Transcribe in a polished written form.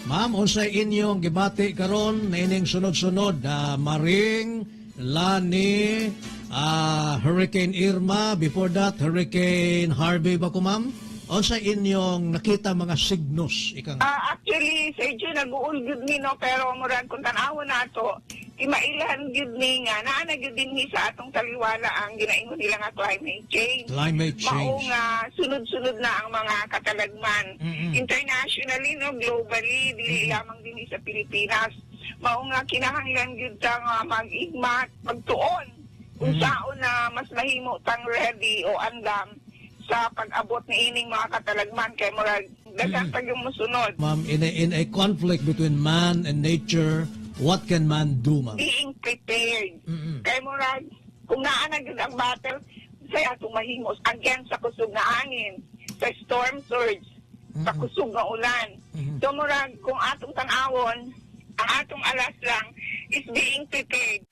Ma'am, unsay inyong gibati karon na ining sunod-sunod, Maring, Lani, Hurricane Irma, before that Hurricane Harvey ba ko, ma'am? Unsay inyong nakita mga signos ikang Actually, sa Diyo nag-uul gyud ni no, pero murag kung tanawon nato, imailan gyud ni nga naana gyud dinhi sa atong taliwala ang ginaingon nila nga climate change. climate Mao change? nga sunod-sunod na ang mga katalagman. Internationally no, globally dili lamang dinhi sa Pilipinas. Mao nga kinahanglan gyud ta nga mag-igmat, magtuon kung saon na mas mahimo tang ready o andam sa pag-abot ni ining mga katalagman kay murag daghan pa yung musunod. Ma'am, in a conflict between man and nature, what can man do, ma'am? Being prepared. Kay murag kung naa na gyud ang battle sa atong mahimos against sa kusog na hangin, sa storm surge, sa kusog na ulan. So murag kung atong tan-awon, ang atong alas lang is being prepared.